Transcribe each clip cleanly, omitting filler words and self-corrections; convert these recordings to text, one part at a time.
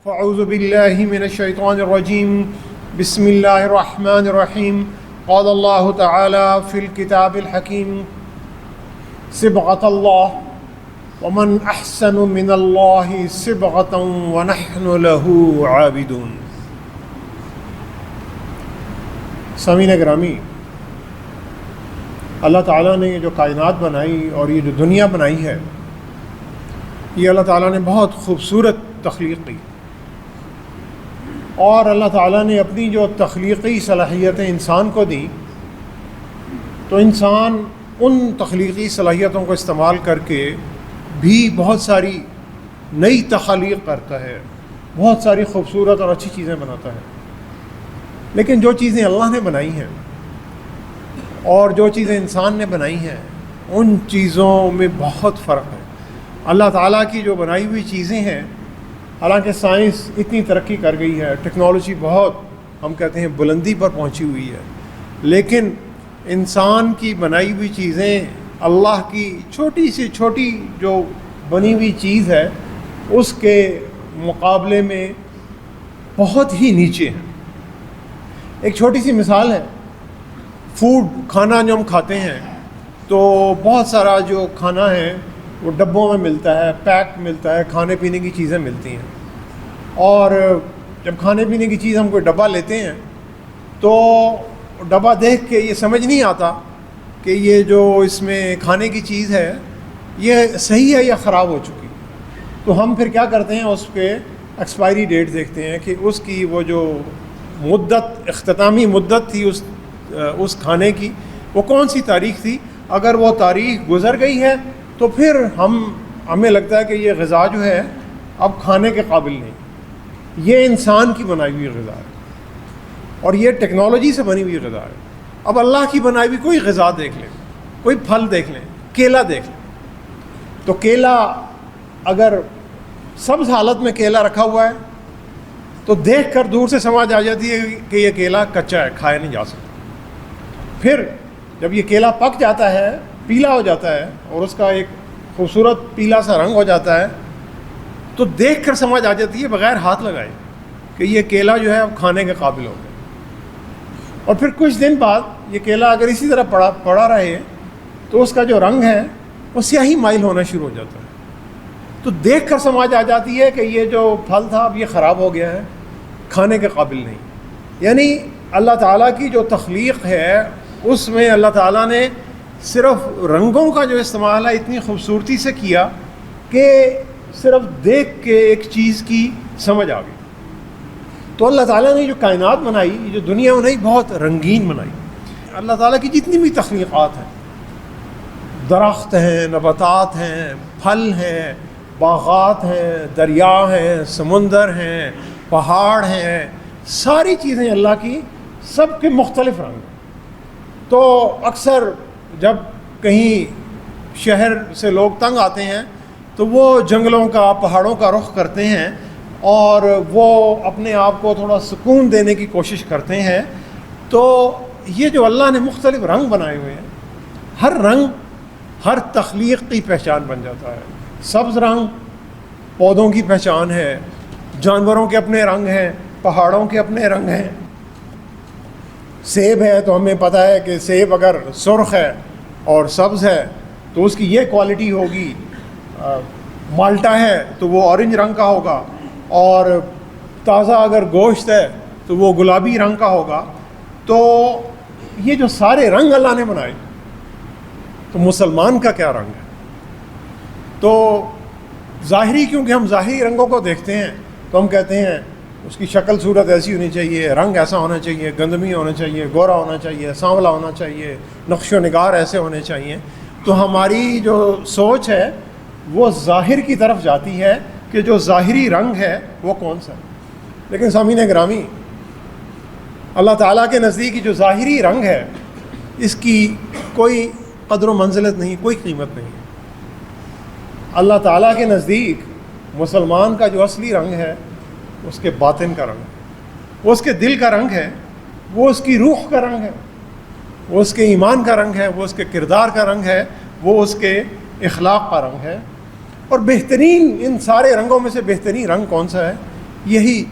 فاعوذ باللہ من الشیطان الرجیم بسم اللہ الرحمن الرحیم قال اللہ تعالی فی الکتاب الحکیم صبغۃ اللہ ومن احسن من اللہ صبغۃ ونحن له عابدون۔ سامعین گرامی، اللہ تعالیٰ نے یہ جو کائنات بنائی اور یہ جو دنیا بنائی ہے، یہ اللہ تعالیٰ نے بہت خوبصورت تخلیق کی، اور اللہ تعالیٰ نے اپنی جو تخلیقی صلاحیتیں انسان کو دی، تو انسان ان تخلیقی صلاحیتوں کو استعمال کر کے بھی بہت ساری نئی تخلیق کرتا ہے، بہت ساری خوبصورت اور اچھی چیزیں بناتا ہے۔ لیکن جو چیزیں اللہ نے بنائی ہیں اور جو چیزیں انسان نے بنائی ہیں، ان چیزوں میں بہت فرق ہے۔ اللہ تعالیٰ کی جو بنائی ہوئی چیزیں ہیں، حالانکہ سائنس اتنی ترقی کر گئی ہے، ٹیکنالوجی بہت ہم کہتے ہیں بلندی پر پہنچی ہوئی ہے، لیکن انسان کی بنائی ہوئی چیزیں اللہ کی چھوٹی سے چھوٹی جو بنی ہوئی چیز ہے اس کے مقابلے میں بہت ہی نیچے ہیں۔ ایک چھوٹی سی مثال ہے، فوڈ، کھانا جو ہم کھاتے ہیں، تو بہت سارا جو کھانا ہے وہ ڈبوں میں ملتا ہے، پیک ملتا ہے، کھانے پینے کی چیزیں ملتی ہیں، اور جب کھانے پینے کی چیز ہم کوئی ڈبہ لیتے ہیں تو ڈبہ دیکھ کے یہ سمجھ نہیں آتا کہ یہ جو اس میں کھانے کی چیز ہے یہ صحیح ہے یا خراب ہو چکی، تو ہم پھر کیا کرتے ہیں، اس پہ ایکسپائری ڈیٹ دیکھتے ہیں کہ اس کی وہ جو مدت، اختتامی مدت تھی اس کھانے کی، وہ کون سی تاریخ تھی۔ اگر وہ تاریخ گزر گئی ہے تو پھر ہمیں لگتا ہے کہ یہ غذا جو ہے اب کھانے کے قابل نہیں۔ یہ انسان کی بنائی ہوئی غذا ہے اور یہ ٹیکنالوجی سے بنی ہوئی غذا ہے۔ اب اللہ کی بنائی ہوئی کوئی غذا دیکھ لیں، کوئی پھل دیکھ لیں، کیلا دیکھ لیں، تو کیلا اگر سبز حالت میں کیلا رکھا ہوا ہے تو دیکھ کر دور سے سمجھ آ جاتی ہے کہ یہ کیلا کچا ہے، کھایا نہیں جا سکتا۔ پھر جب یہ کیلا پک جاتا ہے، پیلا ہو جاتا ہے اور اس کا ایک خوبصورت پیلا سا رنگ ہو جاتا ہے، تو دیکھ کر سمجھ آ جاتی ہے بغیر ہاتھ لگائے کہ یہ کیلا جو ہے اب کھانے کے قابل ہو گیا۔ اور پھر کچھ دن بعد یہ کیلا اگر اسی طرح پڑا رہے تو اس کا جو رنگ ہے وہ سیاہی مائل ہونا شروع ہو جاتا ہے، تو دیکھ کر سمجھ آ جاتی ہے کہ یہ جو پھل تھا اب یہ خراب ہو گیا ہے، کھانے کے قابل نہیں۔ یعنی اللہ تعالیٰ کی جو تخلیق ہے اس میں اللہ تعالیٰ نے صرف رنگوں کا جو استعمال ہے اتنی خوبصورتی سے کیا کہ صرف دیکھ کے ایک چیز کی سمجھ آ گئی۔ تو اللہ تعالیٰ نے جو کائنات بنائی، جو دنیا بنائی، بہت رنگین بنائی۔ اللہ تعالیٰ کی جتنی بھی تخلیقات ہیں، درخت ہیں، نباتات ہیں، پھل ہیں، باغات ہیں، دریا ہیں، سمندر ہیں، پہاڑ ہیں، ساری چیزیں اللہ کی، سب کے مختلف رنگ ہیں۔ تو اکثر جب کہیں شہر سے لوگ تنگ آتے ہیں تو وہ جنگلوں کا، پہاڑوں کا رخ کرتے ہیں اور وہ اپنے آپ کو تھوڑا سکون دینے کی کوشش کرتے ہیں۔ تو یہ جو اللہ نے مختلف رنگ بنائے ہوئے ہیں، ہر رنگ ہر تخلیق کی پہچان بن جاتا ہے۔ سبز رنگ پودوں کی پہچان ہے، جانوروں کے اپنے رنگ ہیں، پہاڑوں کے اپنے رنگ ہیں۔ سیب ہے تو ہمیں پتہ ہے کہ سیب اگر سرخ ہے اور سبز ہے تو اس کی یہ کوالٹی ہوگی، مالٹا ہے تو وہ اورنج رنگ کا ہوگا، اور تازہ اگر گوشت ہے تو وہ گلابی رنگ کا ہوگا۔ تو یہ جو سارے رنگ اللہ نے بنائے، تو مسلمان کا کیا رنگ ہے؟ تو ظاہری، کیونکہ ہم ظاہری رنگوں کو دیکھتے ہیں تو ہم کہتے ہیں اس کی شکل صورت ایسی ہونی چاہیے، رنگ ایسا ہونا چاہیے، گندمی ہونا چاہیے، گورا ہونا چاہیے، سانولا ہونا چاہیے، نقش و نگار ایسے ہونے چاہیے۔ تو ہماری جو سوچ ہے وہ ظاہر کی طرف جاتی ہے کہ جو ظاہری رنگ ہے وہ کون سا ہے۔ لیکن سامعین گرامی، اللہ تعالیٰ کے نزدیک جو ظاہری رنگ ہے اس کی کوئی قدر و منزلت نہیں، کوئی قیمت نہیں۔ اللہ تعالیٰ کے نزدیک مسلمان کا جو اصلی رنگ ہے اس کے باطن کا رنگ ہے، وہ اس کے دل کا رنگ ہے، وہ اس کی روح کا رنگ ہے، وہ اس کے ایمان کا رنگ ہے، وہ اس کے کردار کا رنگ ہے، وہ اس کے اخلاق کا رنگ ہے۔ اور بہترین، ان سارے رنگوں میں سے بہترین رنگ کون سا ہے؟ یہی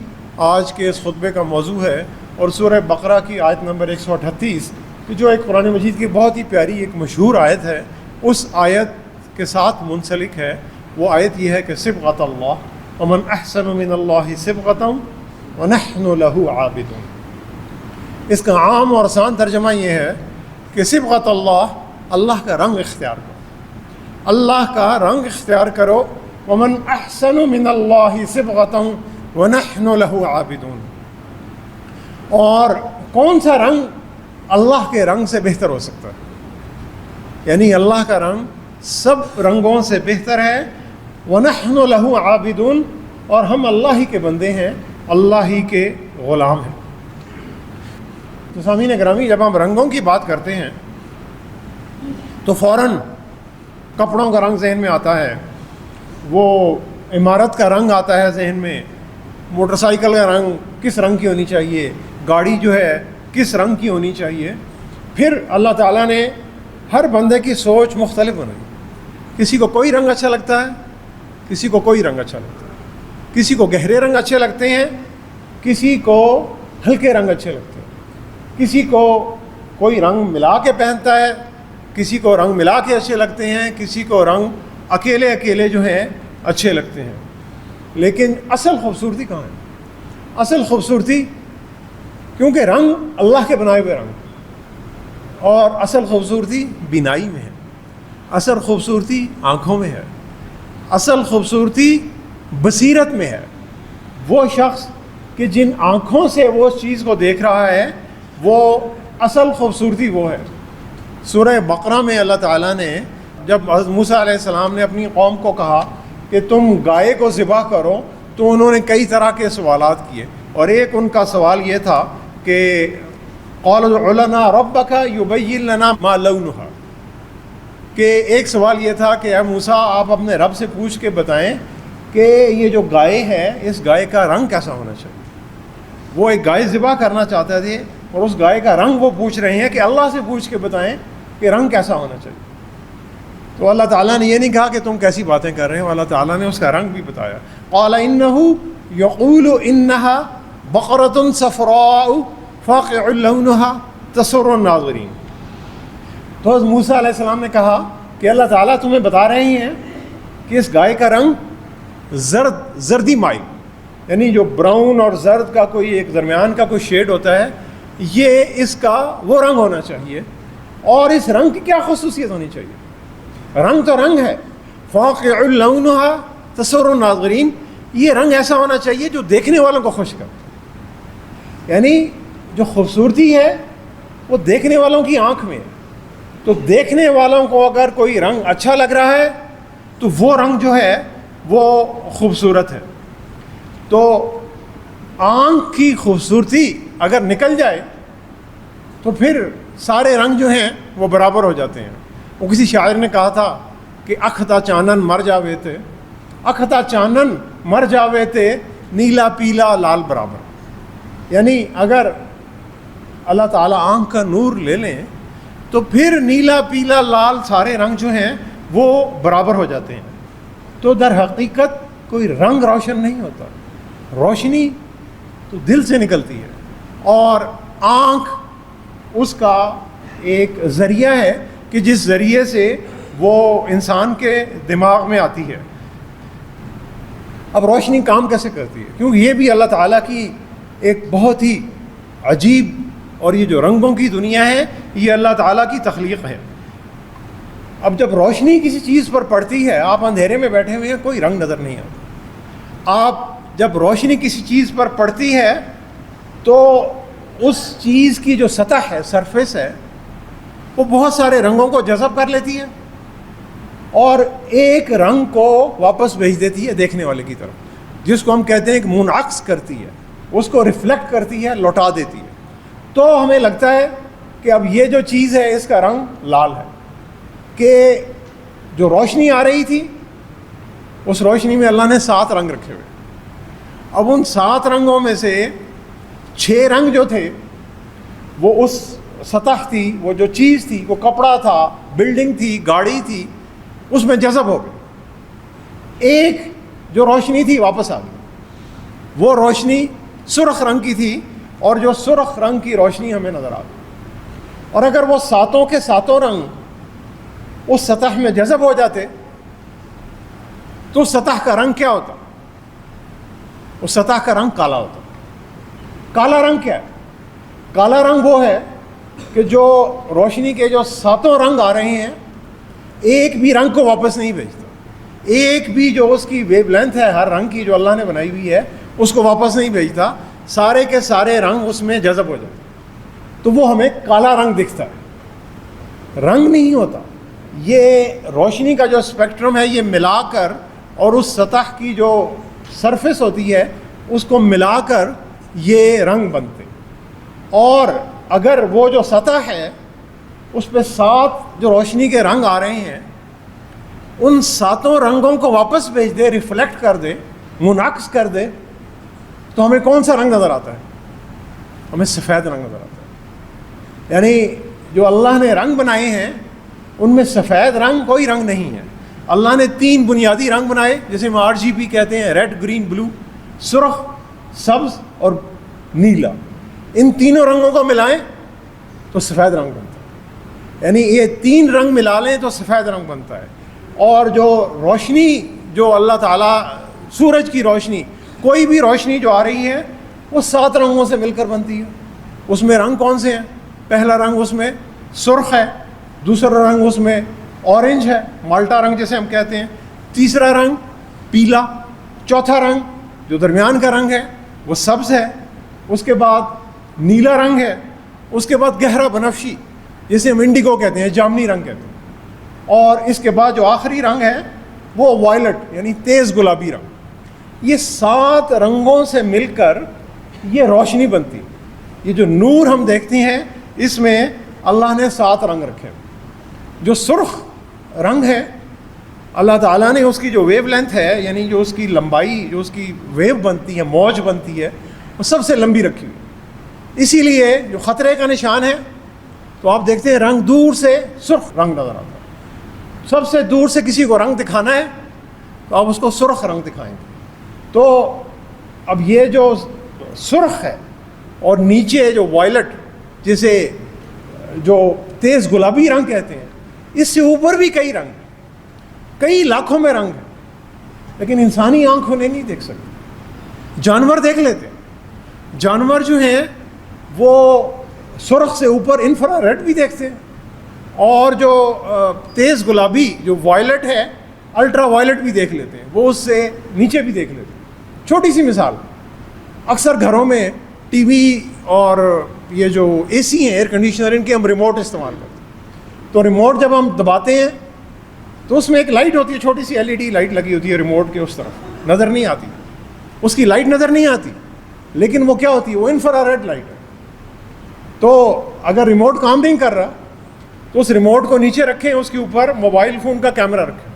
آج کے اس خطبے کا موضوع ہے، اور سورہ بقرہ کی آیت نمبر 138 جو ایک قرآن مجید کی بہت ہی پیاری ایک مشہور آیت ہے، اس آیت کے ساتھ منسلک ہے۔ وہ آیت یہ ہے کہ صبغۃ اللہ ومن احسن من اللہ صبغۃ ونحن له عابدون۔ اس کا عام اور آسان ترجمہ یہ ہے کہ صبغۃ اللہ، اللہ کا رنگ اختیار کرو، اللہ کا رنگ اختیار کرو۔ ومن احسن من اللہ صبغۃ ونحن له عابدون، اور کون سا رنگ اللہ کے رنگ سے بہتر ہو سکتا ہے؟ یعنی اللہ کا رنگ سب رنگوں سے بہتر ہے۔ وَنَحْنُ لَهُ عَابِدُونَ، اور ہم اللہ ہی کے بندے ہیں، اللہ ہی کے غلام ہیں۔ تو سامعین گرامی، جب ہم رنگوں کی بات کرتے ہیں تو فوراً کپڑوں کا رنگ ذہن میں آتا ہے، وہ عمارت کا رنگ آتا ہے ذہن میں، موٹر سائیکل کا رنگ کس رنگ کی ہونی چاہیے، گاڑی جو ہے کس رنگ کی ہونی چاہیے۔ پھر اللہ تعالیٰ نے ہر بندے کی سوچ مختلف بنائی، کسی کو کوئی رنگ اچھا لگتا ہے، کسی کو کوئی رنگ اچھا لگتا ہے، کسی کو گہرے رنگ اچھے لگتے ہیں، کسی کو ہلکے رنگ اچھے لگتے ہیں، کسی کو کوئی رنگ ملا کے پہنتا ہے، کسی کو رنگ ملا کے اچھے لگتے ہیں، کسی کو رنگ اکیلے اکیلے جو ہیں اچھے لگتے ہیں۔ لیکن اصل خوبصورتی کہاں ہے؟ اصل خوبصورتی، کیونکہ رنگ اللہ کے بنائے ہوئے رنگ، اور اصل خوبصورتی بینائی میں ہے، اصل خوبصورتی آنکھوں میں ہے، اصل خوبصورتی بصیرت میں ہے۔ وہ شخص کہ جن آنکھوں سے وہ اس چیز کو دیکھ رہا ہے، وہ اصل خوبصورتی وہ ہے۔ سورہ بقرہ میں اللہ تعالیٰ نے جب حضرت موسیٰ علیہ السلام نے اپنی قوم کو کہا کہ تم گائے کو ذبح کرو، تو انہوں نے کئی طرح کے سوالات کیے، اور ایک ان کا سوال یہ تھا کہ قَالُوا ادْعُ لَنَا رَبَّكَ يُبَيِّن لَنَا مَا لَوْنُهَا، کہ ایک سوال یہ تھا کہ اے موسیٰ، آپ اپنے رب سے پوچھ کے بتائیں کہ یہ جو گائے ہے، اس گائے کا رنگ کیسا ہونا چاہیے۔ وہ ایک گائے ذبح کرنا چاہتے تھے، اور اس گائے کا رنگ وہ پوچھ رہے ہیں کہ اللہ سے پوچھ کے بتائیں کہ رنگ کیسا ہونا چاہیے۔ تو اللہ تعالیٰ نے یہ نہیں کہا کہ تم کیسی باتیں کر رہے ہیں، اللہ تعالیٰ نے اس کا رنگ بھی بتایا۔ قَالَ إِنَّهُ يَقُولُ إِنَّهَا بَقَرَةٌ صَفْرَاءُ فَاقِعٌ لَوْنُهَا تَسُرُّ النَّاظِرِينَ۔ تو حضرت موسیٰ علیہ السلام نے کہا کہ اللہ تعالیٰ تمہیں بتا رہے ہیں کہ اس گائے کا رنگ زردی مائل، یعنی جو براؤن اور زرد کا کوئی ایک درمیان کا کوئی شیڈ ہوتا ہے، یہ اس کا وہ رنگ ہونا چاہیے۔ اور اس رنگ کی کیا خصوصیت ہونی چاہیے؟ رنگ تو رنگ ہے، فاقع لونھا تسر الناظرین، یہ رنگ ایسا ہونا چاہیے جو دیکھنے والوں کو خوش کرے، یعنی جو خوبصورتی ہے وہ دیکھنے والوں کی آنکھ میں ہے۔ تو دیکھنے والوں کو اگر کوئی رنگ اچھا لگ رہا ہے تو وہ رنگ جو ہے وہ خوبصورت ہے۔ تو آنکھ کی خوبصورتی اگر نکل جائے تو پھر سارے رنگ جو ہیں وہ برابر ہو جاتے ہیں۔ وہ کسی شاعر نے کہا تھا کہ اکھتا چانن مر جاوے تے، اکھتا چانن مر جاوے تے نیلا پیلا لال برابر، یعنی اگر اللہ تعالیٰ آنکھ کا نور لے لیں تو پھر نیلا پیلا لال سارے رنگ جو ہیں وہ برابر ہو جاتے ہیں۔ تو در حقیقت کوئی رنگ روشن نہیں ہوتا، روشنی تو دل سے نکلتی ہے، اور آنکھ اس کا ایک ذریعہ ہے کہ جس ذریعے سے وہ انسان کے دماغ میں آتی ہے۔ اب روشنی کام کیسے کرتی ہے؟ کیونکہ یہ بھی اللہ تعالیٰ کی ایک بہت ہی عجیب، اور یہ جو رنگوں کی دنیا ہے یہ اللہ تعالیٰ کی تخلیق ہے۔ اب جب روشنی کسی چیز پر پڑتی ہے، آپ اندھیرے میں بیٹھے ہوئے ہیں، کوئی رنگ نظر نہیں آتا۔ آپ جب روشنی کسی چیز پر پڑتی ہے تو اس چیز کی جو سطح ہے، سرفیس ہے، وہ بہت سارے رنگوں کو جذب کر لیتی ہے اور ایک رنگ کو واپس بھیج دیتی ہے دیکھنے والے کی طرف، جس کو ہم کہتے ہیں کہ منعکس کرتی ہے، اس کو ریفلیکٹ کرتی ہے، لوٹا دیتی ہے۔ تو ہمیں لگتا ہے کہ اب یہ جو چیز ہے اس کا رنگ لال ہے، کہ جو روشنی آ رہی تھی اس روشنی میں اللہ نے 7 رنگ رکھے ہوئے۔ اب ان 7 رنگوں میں سے 6 رنگ جو تھے وہ اس سطح تھی، وہ جو چیز تھی، وہ کپڑا تھا، بلڈنگ تھی، گاڑی تھی، اس میں جذب ہو گئی۔ ایک جو روشنی تھی واپس آ گئی، وہ روشنی سرخ رنگ کی تھی، اور جو سرخ رنگ کی روشنی ہمیں نظر آتی، اور اگر وہ ساتوں کے ساتوں رنگ اس سطح میں جذب ہو جاتے تو اس سطح کا رنگ کیا ہوتا؟ اس سطح کا رنگ کالا ہوتا۔ کالا رنگ کیا ہے؟ کالا رنگ وہ ہے کہ جو روشنی کے جو ساتوں رنگ آ رہے ہیں ایک بھی رنگ کو واپس نہیں بھیجتا، ایک بھی جو اس کی ویو لینتھ ہے ہر رنگ کی جو اللہ نے بنائی ہوئی ہے اس کو واپس نہیں بھیجتا، سارے کے سارے رنگ اس میں جذب ہو جاتے، تو وہ ہمیں کالا رنگ دکھتا ہے، رنگ نہیں ہوتا۔ یہ روشنی کا جو اسپیکٹرم ہے یہ ملا کر اور اس سطح کی جو سرفیس ہوتی ہے اس کو ملا کر یہ رنگ بنتے، اور اگر وہ جو سطح ہے اس پہ 7 جو روشنی کے رنگ آ رہے ہیں ان 7 رنگوں کو واپس بھیج دے، ریفلیکٹ کر دے، منعکس کر دے، تو ہمیں کون سا رنگ نظر آتا ہے؟ ہمیں سفید رنگ نظر آتا ہے۔ یعنی جو اللہ نے رنگ بنائے ہیں ان میں سفید رنگ کوئی رنگ نہیں ہے۔ اللہ نے 3 بنیادی رنگ بنائے جسے ہم RGB کہتے ہیں، ریڈ، گرین، بلو، سرخ، سبز اور نیلا۔ ان تینوں رنگوں کو ملائیں تو سفید رنگ بنتا ہے، یعنی یہ 3 رنگ ملا لیں تو سفید رنگ بنتا ہے۔ اور جو روشنی جو اللہ تعالیٰ، سورج کی روشنی، کوئی بھی روشنی جو آ رہی ہے وہ 7 رنگوں سے مل کر بنتی ہے۔ اس میں رنگ کون سے ہیں؟ پہلا رنگ اس میں سرخ ہے، دوسرا رنگ اس میں اورنج ہے، مالٹا رنگ جسے ہم کہتے ہیں، تیسرا رنگ پیلا، چوتھا رنگ جو درمیان کا رنگ ہے وہ سبز ہے، اس کے بعد نیلا رنگ ہے، اس کے بعد گہرا بنفشی جسے ہم انڈیگو کہتے ہیں، جامنی رنگ کہتے ہیں، اور اس کے بعد جو آخری رنگ ہے وہ وائلٹ یعنی تیز گلابی رنگ۔ یہ 7 رنگوں سے مل کر یہ روشنی بنتی۔ یہ جو نور ہم دیکھتے ہیں اس میں اللہ نے 7 رنگ رکھے۔ جو سرخ رنگ ہے اللہ تعالیٰ نے اس کی جو ویو لینتھ ہے، یعنی جو اس کی لمبائی، جو اس کی ویو بنتی ہے، موج بنتی ہے، وہ سب سے لمبی رکھی ہوئی، اسی لیے جو خطرے کا نشان ہے تو آپ دیکھتے ہیں رنگ دور سے سرخ رنگ نظر آتا ہے۔ سب سے دور سے کسی کو رنگ دکھانا ہے تو آپ اس کو سرخ رنگ دکھائیں گے۔ تو اب یہ جو سرخ ہے اور نیچے جو وائلٹ جسے جو تیز گلابی رنگ کہتے ہیں، اس سے اوپر بھی کئی رنگ، کئی لاکھوں میں رنگ ہیں، لیکن انسانی آنکھ انہیں نہیں دیکھ سکتی۔ جانور دیکھ لیتے ہیں، جانور جو ہیں وہ سرخ سے اوپر انفرا ریڈ بھی دیکھتے ہیں، اور جو تیز گلابی جو وائلٹ ہے الٹرا وائلٹ بھی دیکھ لیتے ہیں، وہ اس سے نیچے بھی دیکھ لیتے ہیں۔ چھوٹی سی مثال، اکثر گھروں میں ٹی وی اور یہ جو اے سی ہیں، ایئر کنڈیشنر، ان کے ہم ریموٹ استعمال کرتے ہیں، تو ریموٹ جب ہم دباتے ہیں تو اس میں ایک لائٹ ہوتی ہے، چھوٹی سی LED لائٹ لگی ہوتی ہے ریموٹ کے اس طرف، نظر نہیں آتی، اس کی لائٹ نظر نہیں آتی، لیکن وہ کیا ہوتی ہے؟ وہ انفرا ریڈ لائٹ ہے۔ تو اگر ریموٹ کام نہیں کر رہا تو اس ریموٹ کو نیچے رکھیں، اس کے اوپر موبائل فون کا کیمرہ رکھیں،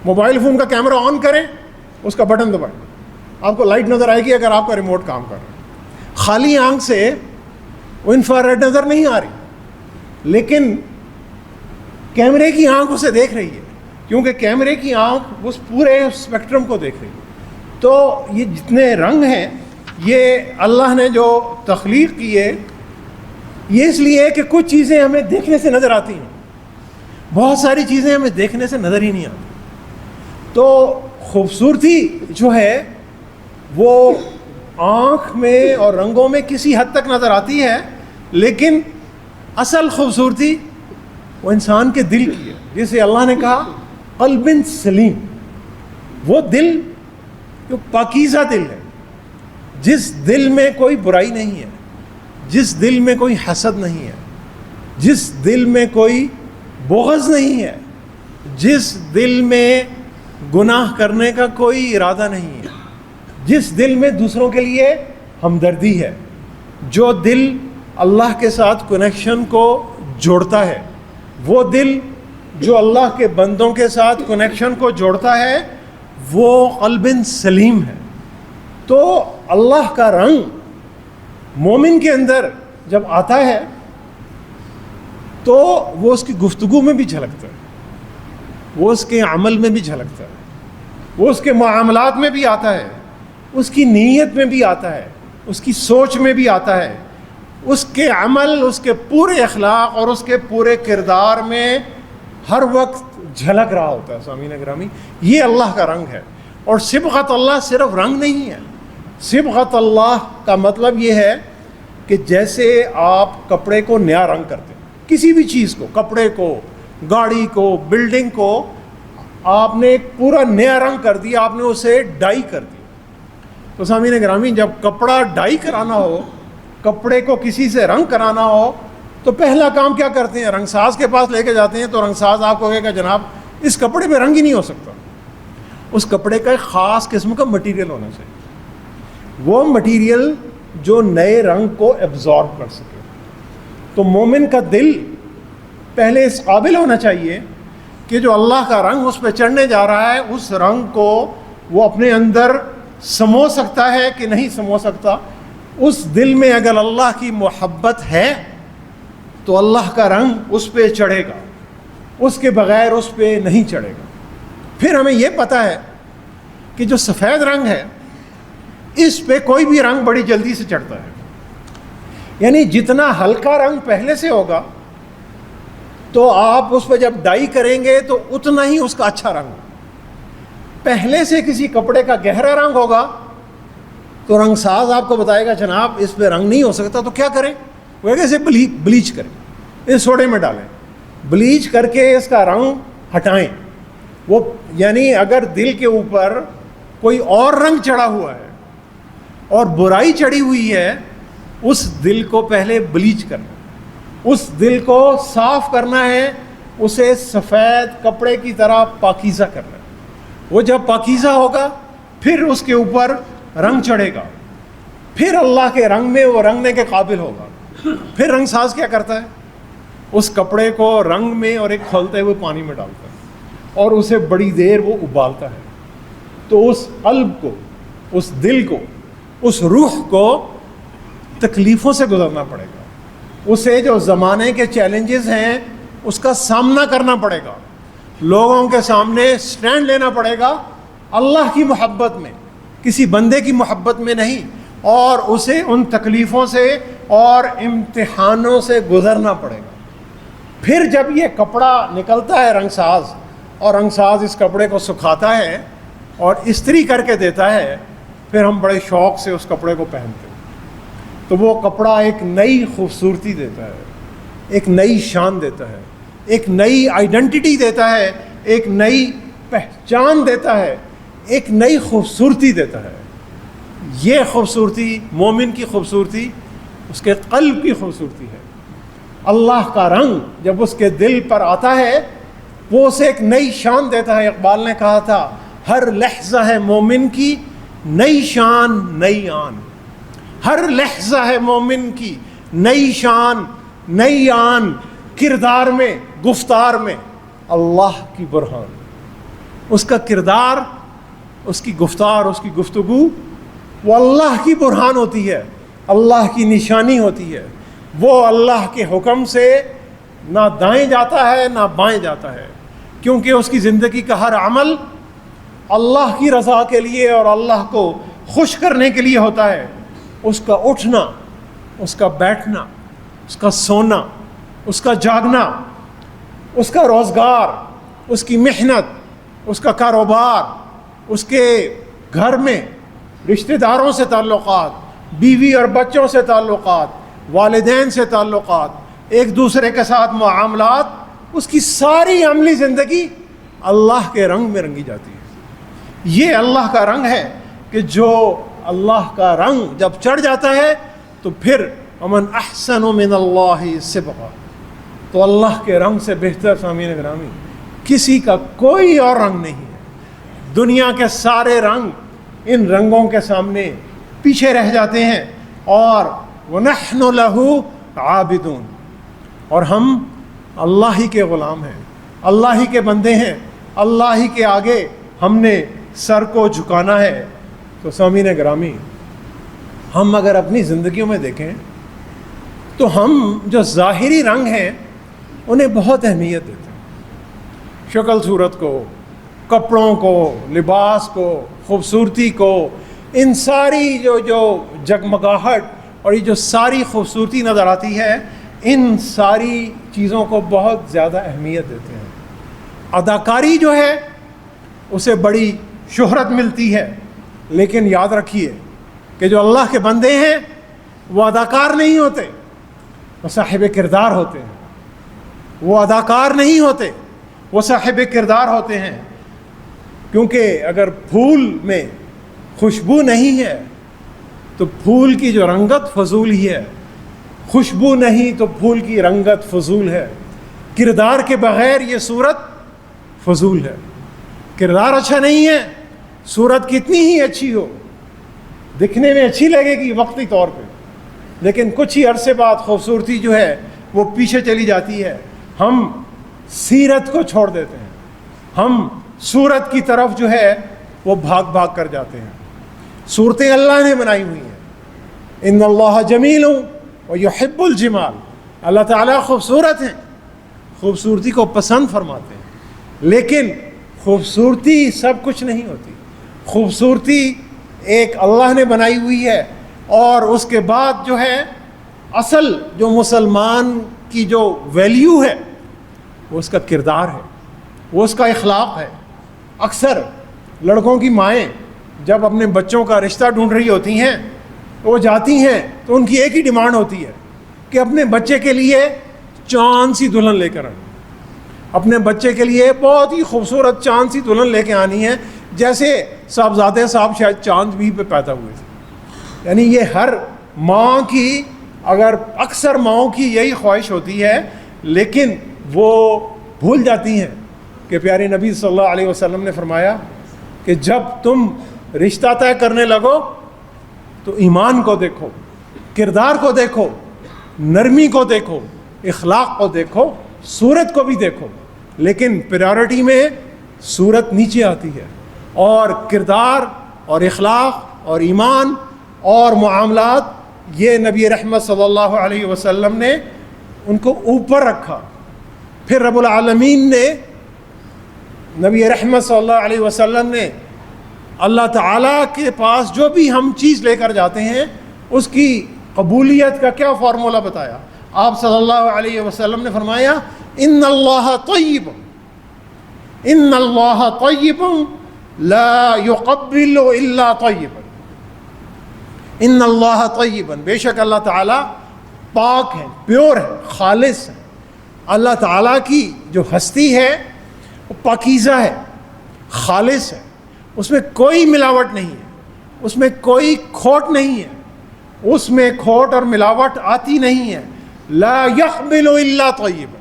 موبائل فون کا کیمرہ آن کریں، اس کا بٹن دبائیں، آپ کو لائٹ نظر آئے گی اگر آپ کا ریموٹ کام کر رہا ہے۔ خالی آنکھ سے وہ انفرا ریڈ نظر نہیں آ رہی، لیکن کیمرے کی آنکھ اسے دیکھ رہی ہے، کیونکہ کیمرے کی آنکھ اس پورے اسپیکٹرم کو دیکھ رہی ہے۔ تو یہ جتنے رنگ ہیں یہ اللہ نے جو تخلیق کی ہے یہ اس لیے کہ کچھ چیزیں ہمیں دیکھنے سے نظر آتی ہیں، بہت ساری چیزیں ہمیں دیکھنے سے نظر ہی نہیں آتی۔ تو خوبصورتی جو ہے وہ آنکھ میں اور رنگوں میں کسی حد تک نظر آتی ہے، لیکن اصل خوبصورتی وہ انسان کے دل کی ہے، جسے اللہ نے کہا قلب سلیم، وہ دل جو پاکیزہ دل ہے، جس دل میں کوئی برائی نہیں ہے، جس دل میں کوئی حسد نہیں ہے، جس دل میں کوئی بغض نہیں ہے، جس دل میں گناہ کرنے کا کوئی ارادہ نہیں ہے، جس دل میں دوسروں کے لیے ہمدردی ہے، جو دل اللہ کے ساتھ کنیکشن کو جوڑتا ہے، وہ دل جو اللہ کے بندوں کے ساتھ کنیکشن کو جوڑتا ہے، وہ قلب سلیم ہے۔ تو اللہ کا رنگ مومن کے اندر جب آتا ہے تو وہ اس کی گفتگو میں بھی جھلکتا ہے، وہ اس کے عمل میں بھی جھلکتا ہے، وہ اس کے معاملات میں بھی آتا ہے، اس کی نیت میں بھی آتا ہے، اس کی سوچ میں بھی آتا ہے، اس کے عمل، اس کے پورے اخلاق اور اس کے پورے کردار میں ہر وقت جھلک رہا ہوتا ہے۔ سامعین گرامی، یہ اللہ کا رنگ ہے۔ اور صبغت اللہ صرف رنگ نہیں ہے، صبغت اللہ کا مطلب یہ ہے کہ جیسے آپ کپڑے کو نیا رنگ کرتے ہیں، کسی بھی چیز کو، کپڑے کو، گاڑی کو، بلڈنگ کو آپ نے ایک پورا نیا رنگ کر دیا، آپ نے اسے ڈائی کر دیا۔ تو سامعین گرامی، جب کپڑا ڈائی کرانا ہو، کپڑے کو کسی سے رنگ کرانا ہو، تو پہلا کام کیا کرتے ہیں؟ رنگ ساز کے پاس لے کے جاتے ہیں، تو رنگ ساز آپ کو کہے گا جناب اس کپڑے پہ رنگ ہی نہیں ہو سکتا۔ اس کپڑے کا ایک خاص قسم کا مٹیریل ہونا چاہیے، وہ مٹیریل جو نئے رنگ کو ایبزارب کر سکے۔ تو مومن کا دل پہلے اس قابل ہونا چاہیے کہ جو اللہ کا رنگ اس پہ چڑھنے جا رہا ہے، اس رنگ کو وہ اپنے اندر سمو سکتا ہے کہ نہیں سمو سکتا۔ اس دل میں اگر اللہ کی محبت ہے تو اللہ کا رنگ اس پہ چڑھے گا، اس کے بغیر اس پہ نہیں چڑھے گا۔ پھر ہمیں یہ پتہ ہے کہ جو سفید رنگ ہے اس پہ کوئی بھی رنگ بڑی جلدی سے چڑھتا ہے، یعنی جتنا ہلکا رنگ پہلے سے ہوگا تو آپ اس پہ جب ڈائی کریں گے تو اتنا ہی اس کا اچھا رنگ ہوگا۔ پہلے سے کسی کپڑے کا گہرا رنگ ہوگا تو رنگ ساز آپ کو بتائے گا جناب اس پہ رنگ نہیں ہو سکتا، تو کیا کریں؟ وہ اسے بلیچ کریں، اس سوڈے میں ڈالیں، بلیچ کر کے اس کا رنگ ہٹائیں۔ وہ یعنی اگر دل کے اوپر کوئی اور رنگ چڑھا ہوا ہے اور برائی چڑھی ہوئی ہے، اس دل کو پہلے بلیچ کرنا، اس دل کو صاف کرنا ہے، اسے سفید کپڑے کی طرح پاکیزہ کرنا ہے۔ وہ جب پاکیزہ ہوگا پھر اس کے اوپر رنگ چڑھے گا، پھر اللہ کے رنگ میں وہ رنگنے کے قابل ہوگا۔ پھر رنگ ساز کیا کرتا ہے؟ اس کپڑے کو رنگ میں اور ایک کھولتے ہوئے پانی میں ڈالتا ہے اور اسے بڑی دیر وہ ابالتا ہے۔ تو اس قلب کو، اس دل کو، اس روح کو تکلیفوں سے گزرنا پڑے گا، اسے جو زمانے کے چیلنجز ہیں اس کا سامنا کرنا پڑے گا، لوگوں کے سامنے سٹینڈ لینا پڑے گا اللہ کی محبت میں، کسی بندے کی محبت میں نہیں، اور اسے ان تکلیفوں سے اور امتحانوں سے گزرنا پڑے گا۔ پھر جب یہ کپڑا نکلتا ہے رنگ ساز، اور رنگ ساز اس کپڑے کو سکھاتا ہے اور استری کر کے دیتا ہے، پھر ہم بڑے شوق سے اس کپڑے کو پہنتے ہیں، تو وہ کپڑا ایک نئی خوبصورتی دیتا ہے، ایک نئی شان دیتا ہے، ایک نئی آئیڈینٹی دیتا ہے، ایک نئی پہچان دیتا ہے، ایک نئی خوبصورتی دیتا ہے۔ یہ خوبصورتی مومن کی خوبصورتی اس کے قلب کی خوبصورتی ہے۔ اللہ کا رنگ جب اس کے دل پر آتا ہے وہ اسے ایک نئی شان دیتا ہے۔ اقبال نے کہا تھا ہر لحظہ ہے مومن کی نئی شان نئی آن، ہر لحظہ ہے مومن کی نئی شان نئی آن، کردار میں، گفتار میں اللہ کی برہان۔ اس کا کردار، اس کی گفتار، اس کی گفتگو وہ اللہ کی برہان ہوتی ہے، اللہ کی نشانی ہوتی ہے۔ وہ اللہ کے حکم سے نہ دائیں جاتا ہے نہ بائیں جاتا ہے، کیونکہ اس کی زندگی کا ہر عمل اللہ کی رضا کے لیے اور اللہ کو خوش کرنے کے لیے ہوتا ہے۔ اس کا اٹھنا، اس کا بیٹھنا، اس کا سونا، اس کا جاگنا، اس کا روزگار، اس کی محنت، اس کا کاروبار، اس کے گھر میں رشتہ داروں سے تعلقات، بیوی اور بچوں سے تعلقات، والدین سے تعلقات، ایک دوسرے کے ساتھ معاملات، اس کی ساری عملی زندگی اللہ کے رنگ میں رنگی جاتی ہے۔ یہ اللہ کا رنگ ہے کہ جو اللہ کا رنگ جب چڑھ جاتا ہے تو پھر ومن احسن من اللہ صبغا، تو اللہ کے رنگ سے بہتر سامعین گرامی کسی کا کوئی اور رنگ نہیں ہے۔ دنیا کے سارے رنگ ان رنگوں کے سامنے پیچھے رہ جاتے ہیں، اور وَنَحْنُ لَهُ عَابِدُونَ، اور ہم اللہ ہی کے غلام ہیں، اللہ ہی کے بندے ہیں، اللہ ہی کے آگے ہم نے سر کو جھکانا ہے۔ تو سامعین گرامی ہم اگر اپنی زندگیوں میں دیکھیں تو ہم جو ظاہری رنگ ہیں انہیں بہت اہمیت دیتے ہیں، شکل صورت کو، کپڑوں کو، لباس کو، خوبصورتی کو، ان ساری جو جگمگاہٹ اور یہ جو ساری خوبصورتی نظر آتی ہے، ان ساری چیزوں کو بہت زیادہ اہمیت دیتے ہیں۔ اداکاری جو ہے اسے بڑی شہرت ملتی ہے، لیکن یاد رکھیے کہ جو اللہ کے بندے ہیں وہ اداکار نہیں ہوتے، وہ صاحب کردار ہوتے ہیں۔ وہ اداکار نہیں ہوتے، وہ صاحب کردار ہوتے ہیں، کیونکہ اگر پھول میں خوشبو نہیں ہے تو پھول کی جو رنگت فضول ہی ہے، خوشبو نہیں تو پھول کی رنگت فضول ہے۔ کردار کے بغیر یہ صورت فضول ہے۔ کردار اچھا نہیں ہے، صورت کتنی ہی اچھی ہو، دکھنے میں اچھی لگے گی وقتی طور پہ، لیکن کچھ ہی عرصے بعد خوبصورتی جو ہے وہ پیچھے چلی جاتی ہے۔ ہم سیرت کو چھوڑ دیتے ہیں، ہم صورت کی طرف جو ہے وہ بھاگ بھاگ کر جاتے ہیں۔ صورتیں اللہ نے بنائی ہوئی ہیں، ان اللہ جمیل ویحب الجمال، اللہ تعالیٰ خوبصورت ہیں، خوبصورتی کو پسند فرماتے ہیں، لیکن خوبصورتی سب کچھ نہیں ہوتی۔ خوبصورتی ایک اللہ نے بنائی ہوئی ہے، اور اس کے بعد جو ہے اصل جو مسلمان کی جو ویلیو ہے وہ اس کا کردار ہے، وہ اس کا اخلاق ہے۔ اکثر لڑکوں کی مائیں جب اپنے بچوں کا رشتہ ڈھونڈ رہی ہوتی ہیں تو وہ جاتی ہیں تو ان کی ایک ہی ڈیمانڈ ہوتی ہے کہ اپنے بچے کے لیے چاند سی دلہن لے کر آئیں، اپنے بچے کے لیے بہت ہی خوبصورت چاند سی دلہن لے کے آنی ہے، جیسے صاحبزادے صاحب شاید چاند بھی پہ پیدا ہوئے تھے۔ یعنی یہ ہر ماں کی، اگر اکثر ماؤں کی یہی خواہش ہوتی ہے، لیکن وہ بھول جاتی ہیں کہ پیارے نبی صلی اللہ علیہ وسلم نے فرمایا کہ جب تم رشتہ طے کرنے لگو تو ایمان کو دیکھو، کردار کو دیکھو، نرمی کو دیکھو، اخلاق کو دیکھو، صورت کو بھی دیکھو، لیکن پریورٹی میں صورت نیچے آتی ہے، اور کردار اور اخلاق اور ایمان اور معاملات یہ نبی رحمت صلی اللہ علیہ وسلم نے ان کو اوپر رکھا۔ پھر رب العالمین نے نبی رحمت صلی اللہ علیہ وسلم نے اللہ تعالیٰ کے پاس جو بھی ہم چیز لے کر جاتے ہیں اس کی قبولیت کا کیا فارمولہ بتایا۔ آپ صلی اللہ علیہ وسلم نے فرمایا ان اللہ طیب، ان اللہ طیب لا يقبل الا طیبا، ان اللہ طیبا، بے شک اللہ تعالیٰ پاک ہے، پیور ہے، خالص ہے۔ اللہ تعالیٰ کی جو ہستی ہے وہ پاکیزہ ہے، خالص ہے، اس میں کوئی ملاوٹ نہیں ہے، اس میں کوئی کھوٹ نہیں ہے، اس میں کھوٹ اور ملاوٹ آتی نہیں ہے۔ لا يقبل الا طیبا،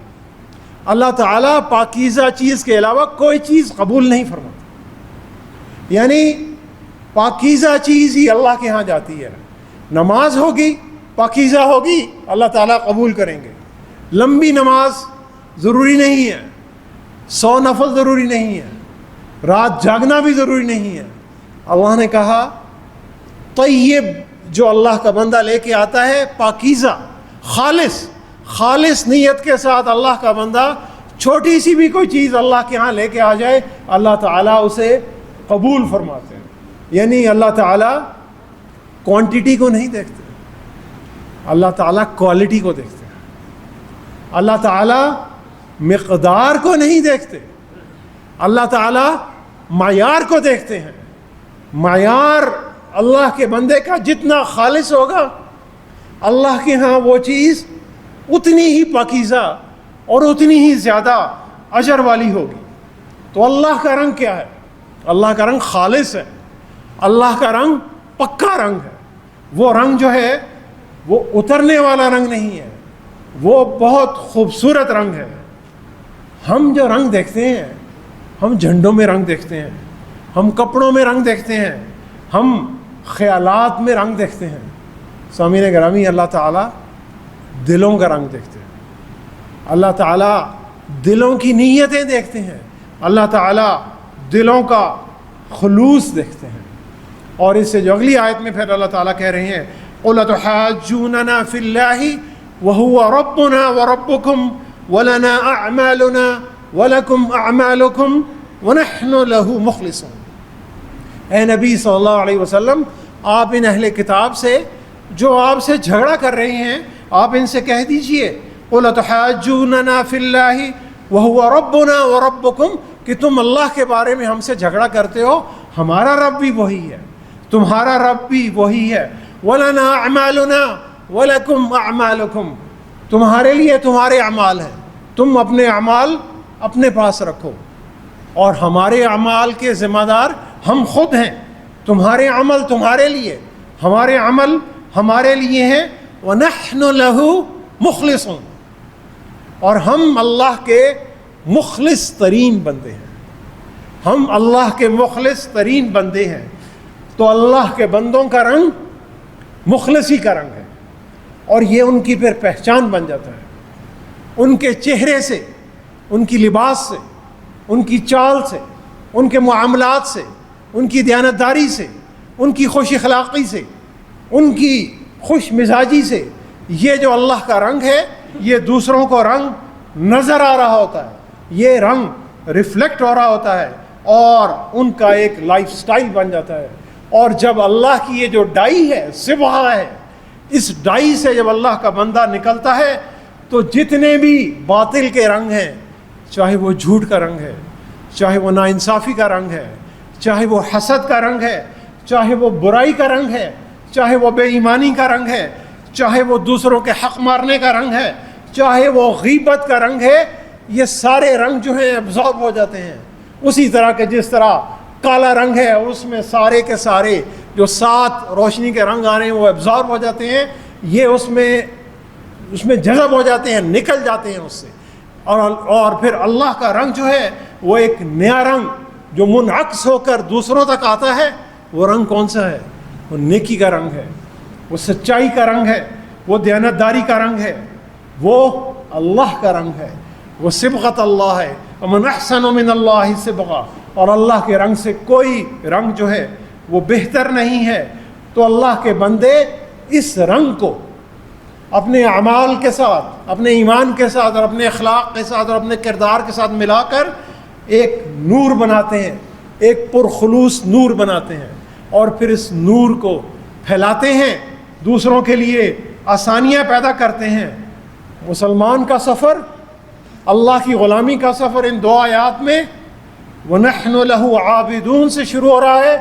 اللہ تعالیٰ پاکیزہ چیز کے علاوہ کوئی چیز قبول نہیں فرماتا، یعنی پاکیزہ چیز ہی اللہ کے ہاں جاتی ہے۔ نماز ہوگی پاکیزہ ہوگی، اللہ تعالیٰ قبول کریں گے۔ لمبی نماز ضروری نہیں ہے، 100 نفل ضروری نہیں ہے، رات جاگنا بھی ضروری نہیں ہے۔ اللہ نے کہا طیب جو اللہ کا بندہ لے کے آتا ہے، پاکیزہ، خالص نیت کے ساتھ اللہ کا بندہ چھوٹی سی بھی کوئی چیز اللہ کے ہاں لے کے آ جائے، اللہ تعالیٰ اسے قبول فرماتے ہیں۔ یعنی اللہ تعالیٰ کوانٹٹی کو نہیں دیکھتے، اللہ تعالیٰ کوالٹی کو دیکھتے ہیں۔ اللہ تعالیٰ مقدار کو نہیں دیکھتے، اللہ تعالیٰ معیار کو دیکھتے ہیں۔ معیار اللہ کے بندے کا جتنا خالص ہوگا، اللہ کے ہاں وہ چیز اتنی ہی پاکیزہ اور اتنی ہی زیادہ اجر والی ہوگی۔ تو اللہ کا رنگ کیا ہے؟ اللہ کا رنگ خالص ہے، اللہ کا رنگ پکا رنگ ہے۔ وہ رنگ جو ہے وہ اترنے والا رنگ نہیں ہے، وہ بہت خوبصورت رنگ ہے۔ ہم جو رنگ دیکھتے ہیں، ہم جھنڈوں میں رنگ دیکھتے ہیں، ہم کپڑوں میں رنگ دیکھتے ہیں، ہم خیالات میں رنگ دیکھتے ہیں۔ سامعین گرامی، اللہ تعالیٰ دلوں کا رنگ دیکھتے ہیں، اللہ تعالیٰ دلوں کی نیتیں دیکھتے ہیں، اللہ تعالیٰ دلوں کا خلوص دیکھتے ہیں۔ اور اس سے جو اگلی آیت میں پھر اللہ تعالیٰ کہہ رہے ہیں قُلْ أَتُحَاجُّونَنَا فِي اللَّهِ وَهُوَ رَبُّنَا وَرَبُّكُمْ وَلَنَا أَعْمَالُنَا وَلَكُمْ أَعْمَالُكُمْ وَنَحْنُ لَهُ مُخْلِصُونَ۔ اے نبی صلی اللہ علیہ وسلم، آپ ان اہل کتاب سے جو آپ سے جھگڑا کر رہے ہیں، آپ ان سے کہہ دیجئے قُلْ أَتُحَاجُّونَنَا فِي اللَّهِ وَهُوَ رَبُّنَا وَرَبُّكُمْ، کہ تم اللہ کے بارے میں ہم سے جھگڑا کرتے ہو، ہمارا رب بھی وہی ہے، تمہارا رب بھی وہی ہے۔ وَلَنَا أَعْمَالُنَا وَلَكُمْ أَعْمَالُكُمْ، تمہارے لیے تمہارے اعمال ہیں، تم اپنے اعمال اپنے پاس رکھو، اور ہمارے اعمال کے ذمہ دار ہم خود ہیں۔ تمہارے عمل تمہارے لیے، ہمارے عمل ہمارے لیے ہیں۔ وَنَحْنُ لَهُ مُخْلِصُونَ، اور ہم اللہ کے مخلص ترین بندے ہیں، ہم اللہ کے مخلص ترین بندے ہیں۔ تو اللہ کے بندوں کا رنگ مخلصی کا رنگ ہے، اور یہ ان کی پھر پہچان بن جاتا ہے، ان کے چہرے سے، ان کی لباس سے، ان کی چال سے، ان کے معاملات سے، ان کی دیانتداری سے، ان کی خوش اخلاقی سے، ان کی خوش مزاجی سے، یہ جو اللہ کا رنگ ہے یہ دوسروں کو رنگ نظر آ رہا ہوتا ہے، یہ رنگ ریفلیکٹ ہو رہا ہوتا ہے، اور ان کا ایک لائف سٹائل بن جاتا ہے۔ اور جب اللہ کی یہ جو ڈائی ہے، صبغہ ہے، اس ڈائی سے جب اللہ کا بندہ نکلتا ہے تو جتنے بھی باطل کے رنگ ہیں، چاہے وہ جھوٹ کا رنگ ہے، چاہے وہ ناانصافی کا رنگ ہے، چاہے وہ حسد کا رنگ ہے، چاہے وہ برائی کا رنگ ہے، چاہے وہ بے ایمانی کا رنگ ہے، چاہے وہ دوسروں کے حق مارنے کا رنگ ہے، چاہے وہ غیبت کا رنگ ہے، یہ سارے رنگ جو ہیں ابزارب ہو جاتے ہیں۔ اسی طرح کہ جس طرح کالا رنگ ہے، اس میں سارے کے سارے جو 7 روشنی کے رنگ آ رہے ہیں وہ ابزارب ہو جاتے ہیں، یہ اس میں جذب ہو جاتے ہیں، نکل جاتے ہیں اس سے۔ اور پھر اللہ کا رنگ جو ہے وہ ایک نیا رنگ جو منعکس ہو کر دوسروں تک آتا ہے، وہ رنگ کون سا ہے؟ وہ نیکی کا رنگ ہے، وہ سچائی کا رنگ ہے، وہ دیانتداری کا رنگ ہے، وہ اللہ کا رنگ ہے، وہ صبغت اللہ ہے۔ وَمَنْ أَحْسَنُ مِنَ اللَّهِ صِبْغَةً، اور اللہ کے رنگ سے کوئی رنگ جو ہے وہ بہتر نہیں ہے۔ تو اللہ کے بندے اس رنگ کو اپنے اعمال کے ساتھ، اپنے ایمان کے ساتھ، اور اپنے اخلاق کے ساتھ، اور اپنے کردار کے ساتھ ملا کر ایک نور بناتے ہیں، ایک پرخلوص نور بناتے ہیں، اور پھر اس نور کو پھیلاتے ہیں، دوسروں کے لیے آسانیاں پیدا کرتے ہیں۔ مسلمان کا سفر، اللہ کی غلامی کا سفر ان 2 آیات میں وَنَحْنُ لَهُ عَابِدُونَ سے شروع ہو رہا ہے،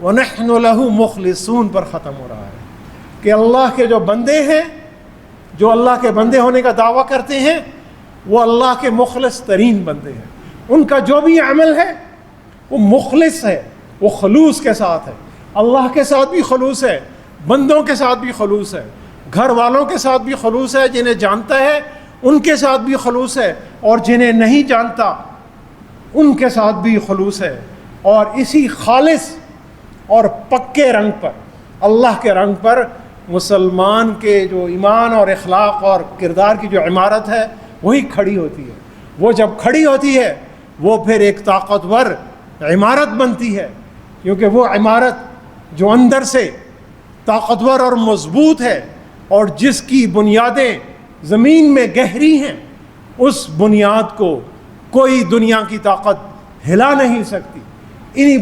وَنَحْنُ لَهُ مُخْلِصُونَ پر ختم ہو رہا ہے، کہ اللہ کے جو بندے ہیں، جو اللہ کے بندے ہونے کا دعویٰ کرتے ہیں، وہ اللہ کے مخلص ترین بندے ہیں۔ ان کا جو بھی عمل ہے وہ مخلص ہے، وہ خلوص کے ساتھ ہے، اللہ کے ساتھ بھی خلوص ہے، بندوں کے ساتھ بھی خلوص ہے، گھر والوں کے ساتھ بھی خلوص ہے، جنہیں جانتا ہے ان کے ساتھ بھی خلوص ہے، اور جنہیں نہیں جانتا ان کے ساتھ بھی خلوص ہے۔ اور اسی خالص اور پکے رنگ پر، اللہ کے رنگ پر، مسلمان کے جو ایمان اور اخلاق اور کردار کی جو عمارت ہے وہی کھڑی ہوتی ہے۔ وہ جب کھڑی ہوتی ہے وہ پھر ایک طاقتور عمارت بنتی ہے، کیونکہ وہ عمارت جو اندر سے طاقتور اور مضبوط ہے، اور جس کی بنیادیں زمین میں گہری ہیں، اس بنیاد کو کوئی دنیا کی طاقت ہلا نہیں سکتی۔ انہی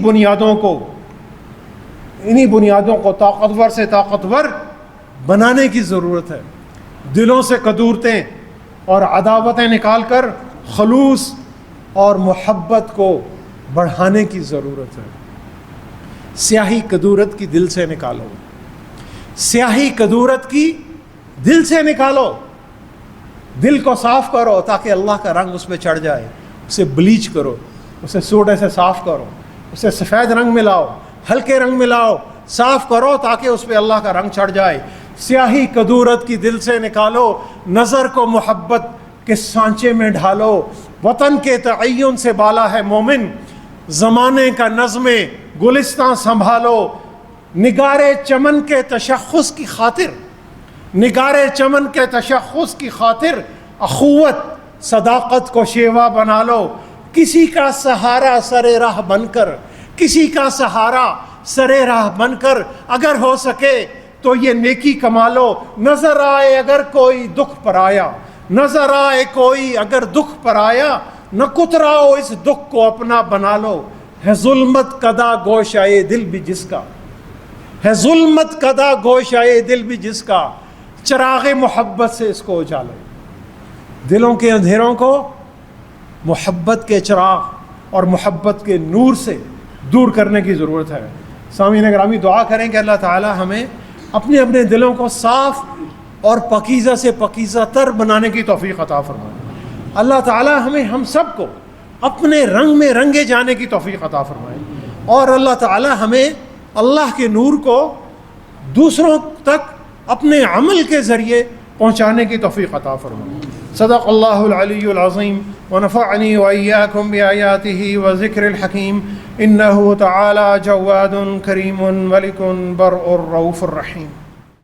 بنیادوں کو طاقتور سے طاقتور بنانے کی ضرورت ہے۔ دلوں سے کدورتیں اور عداوتیں نکال کر خلوص اور محبت کو بڑھانے کی ضرورت ہے۔ سیاہی کدورت کی دل سے نکالو، سیاہی کدورت کی دل سے نکالو، دل کو صاف کرو تاکہ اللہ کا رنگ اس میں چڑھ جائے۔ اسے بلیچ کرو، اسے سوڈے سے صاف کرو، اسے سفید رنگ ملاؤ، ہلکے رنگ ملاؤ، صاف کرو تاکہ اس پہ اللہ کا رنگ چڑھ جائے۔ سیاہی کدورت کی دل سے نکالو، نظر کو محبت کے سانچے میں ڈھالو۔ وطن کے تعین سے بالا ہے مومن، زمانے کا نظم گلستاں سنبھالو۔ نگارے چمن کے تشخص کی خاطر، نگارے چمن کے تشخص کی خاطر، اخوت صداقت کو شیوا بنا لو۔ کسی کا سہارا سر راہ بن کر، کسی کا سہارا سر راہ بن کر، اگر ہو سکے تو یہ نیکی کما لو۔ نظر آئے اگر کوئی دکھ پر آیا، نظر آئے کوئی اگر دکھ پر آیا، نہ کتراؤ اس دکھ کو اپنا بنا لو۔ ہے ظلمت کدا گوشائے دل بھی جس کا، ہے ظلمت کدا گوشائے دل بھی جس کا، چراغ محبت سے اس کو اجالے۔ دلوں کے اندھیروں کو محبت کے چراغ اور محبت کے نور سے دور کرنے کی ضرورت ہے۔ سامعین گرامی، دعا کریں کہ اللہ تعالی ہمیں اپنے اپنے دلوں کو صاف اور پاکیزہ سے پاکیزہ تر بنانے کی توفیق عطا فرمائے۔ اللہ تعالی ہمیں ہم سب کو اپنے رنگ میں رنگے جانے کی توفیق عطا فرمائے، اور اللہ تعالی ہمیں اللہ کے نور کو دوسروں تک اپنے عمل کے ذریعے پہنچانے کی توفیق عطا فرمائے۔ صدق اللہ العلی العظیم ونفعنی وإیاکم بآیاتہ وذکر الحکیم، انہ تعالی جواد کریم ملک برء رؤوف الرحیم۔